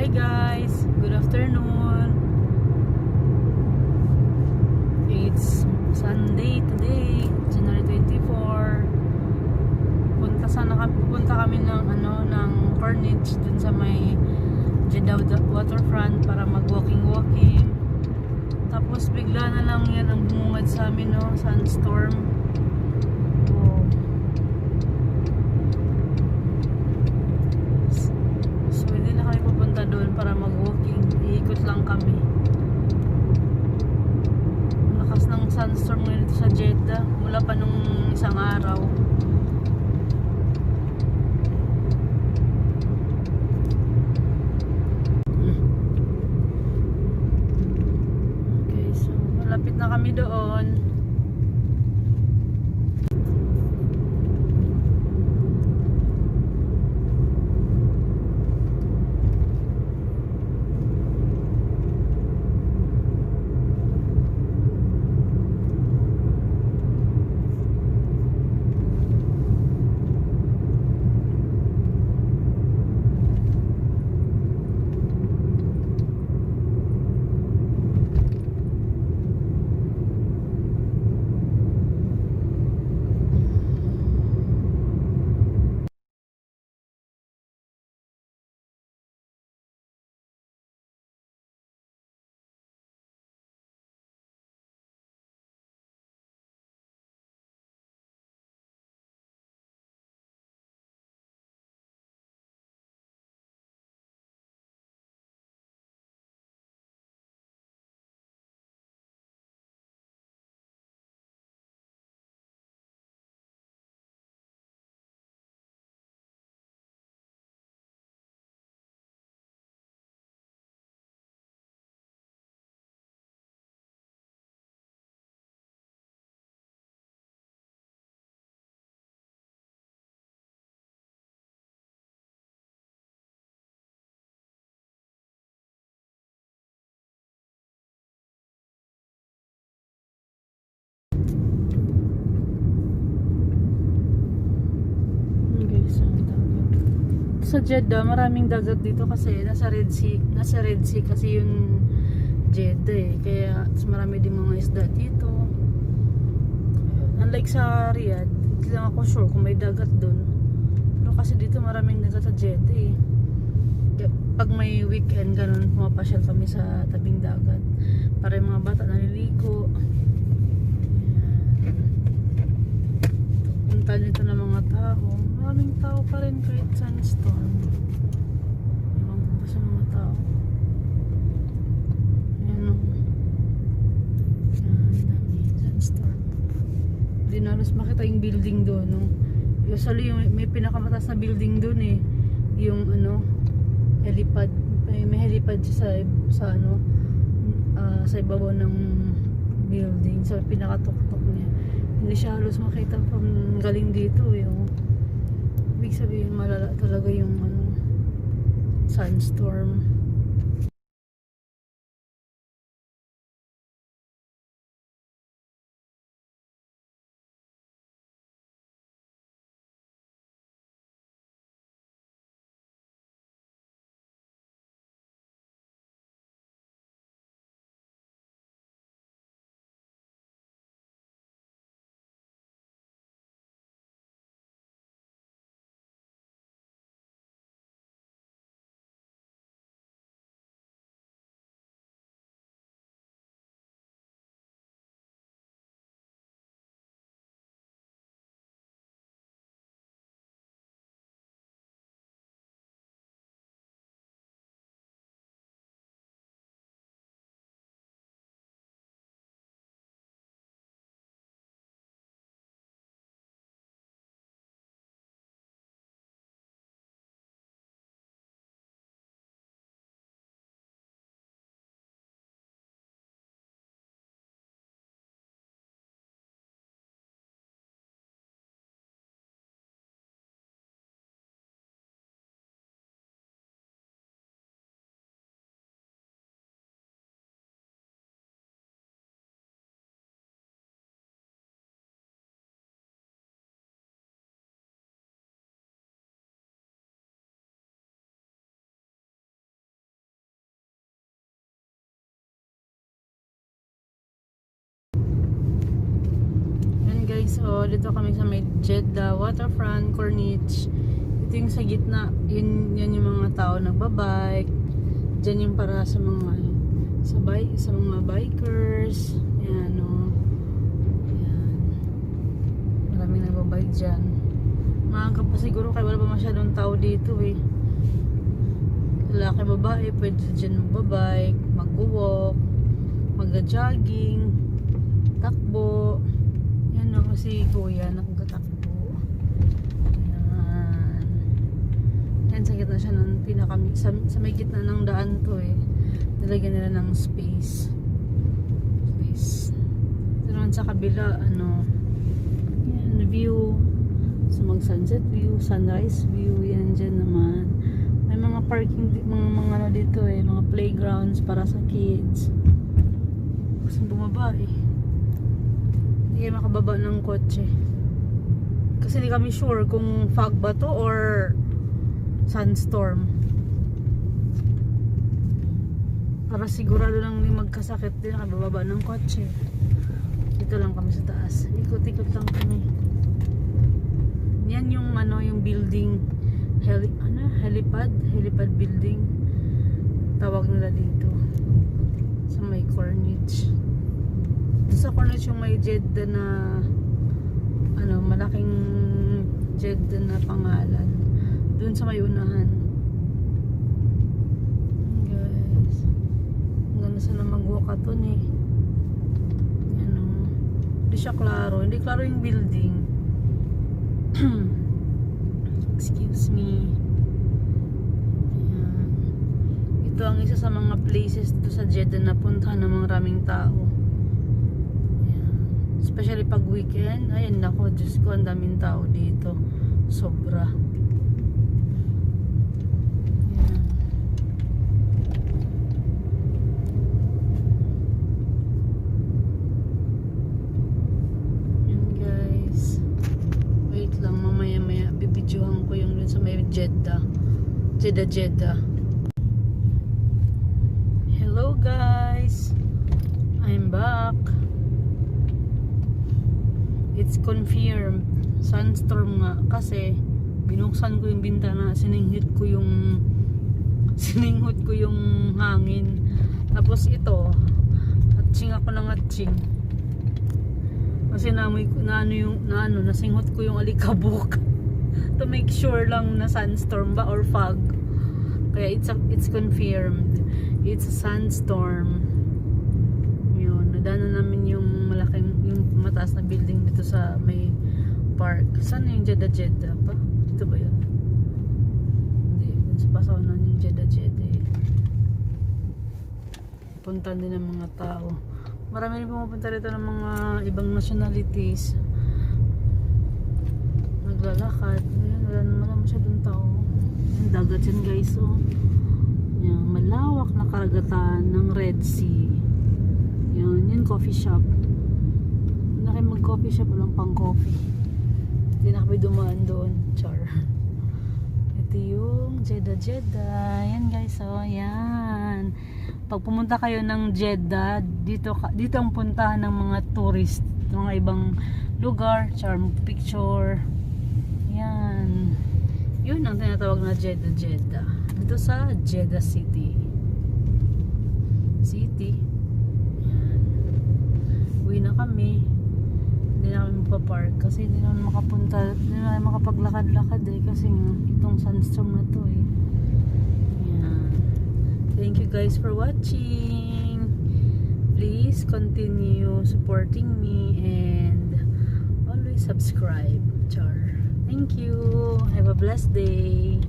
Hi guys, good afternoon. It's Sunday today, January 24. Pupunta kami ng ng Corniche dun sa may Jeddah waterfront para mag-walking. Tapos bigla na lang yan ang bumungad sa amin, no, sandstorm. Oh. So hindi na kami pupunta doon para mag-walking. Iikot lang kami. Lakas ng sandstorm ngayon dito sa Jeddah mula pa nung isang araw. Okay, so malapit na kami doon. Sa Jeddah, maraming dagat dito kasi nasa Red Sea kasi yung Jeddah eh. Kaya marami din mga isda dito. Unlike sa Riyadh, hindi lang ako sure kung may dagat doon. Pero kasi dito maraming dagat sa Jeddah eh. Kaya pag may weekend ganun, pumapasyal kami sa tabing dagat para yung mga bata naliligo. Punta dito ng mga tao. Maraming tao pa rin kahit sandstorm. Ewan ko pa sa mga tao. Ayan o. Dami sandstorm. Hindi na halos makita yung building doon, no? Usually may pinakamataas na building doon eh. Yung helipad. May helipad siya sa ibabaw ng building. Sa pinakatuktok niya. Hindi siya halos makita pang galing dito yung ibig sabihin malala talaga yung sandstorm. dito kami sa may Jeddah Waterfront, Corniche. Ito yung sa gitna. Yan yung mga tao nagbabike. Diyan yung para sa mga sa mga bikers. Yan o. Yan. Maraming nagbabike dyan. Maaga pa siguro kaya wala pa masyadong tao dito eh. Lalaki, babae, pwede dyan magbabike, mag-walk, mag-jogging, takbo. Yan o, si kuya nagtatakbo. Yan. Yan, sa gitna siya ng sa may gitna ng daan to eh. Nilagyan nila ng space. Ito naman sa kabila, ano, yan, view. So mag sunset view, sunrise view, yan dyan naman. May mga parking, mga ano dito eh, mga playgrounds para sa kids. Gusto bumaba eh. Hindi kayo makababa ng kotse. Kasi hindi kami sure kung fog ba to or sandstorm. Para sigurado lang hindi magkasakit din nakababa ng kotse. Dito lang kami sa taas. Ikot-ikot lang kami. Yan yung ano, yung building helipad building tawag nila dito sa may Corniche. Sa Corniche yung may Jeddah na ano, malaking Jeddah na pangalan dun sa may unahan. Guys, hanggang sana mag-walk aton eh. Ano, hindi siya klaro, hindi klaro yung building. Excuse me. Ayan. Ito ang isa sa mga places dito sa Jeddah na puntahan ng mga raming tao. Ayan. Especially pag weekend. Ayan, nako, Diyos ko, ang daming tao dito. Sobra. Ayan. Ayan guys. Wait lang, mamaya-maya bibidyohan ko yung dun sa may Jeddah. Jeddah. Hello guys, I'm back. It's confirmed sandstorm nga kasi binuksan ko yung bintana, sininghot ko yung hangin. Tapos ito, atching ako ng atching. Kasi nasinghot ko yung alikabok to make sure lang na sandstorm ba or fog. Kaya it's confirmed. It's a sandstorm. Yun, nadaanan namin yung mataas na building dito sa may park. Saan yung Jeddah pa? Dito ba yun? Hindi, sa pasaw na yung Jeddah eh. Puntan din ng mga tao. Marami rin pumupunta rito ng mga ibang nationalities. Naglalakad. Ayan, wala naman masyadong tao. Yung dagat yan guys. Oh. Yan, malawak na karagatan ng Red Sea. Yan, yung coffee shop. Hindi na kayo mag-coffee shop, walang pang coffee. Hindi na kami dumaan doon. Char. Ito yung Jeddah. Yan guys, oh, yan. Pag pumunta kayo ng Jeddah, dito ang puntahan ng mga tourist, mga ibang lugar, charm picture. Yan. Yun ang tinatawag na Jeddah. Dito sa Jeddah City. Yan. Uwi na kami. Hindi na kami mapapark kasi hindi naman makapaglakad-lakad eh kasi itong sandstorm na to eh. Yan. Thank you guys for watching. Please continue supporting me and always subscribe. Char. Thank you. Have a blessed day.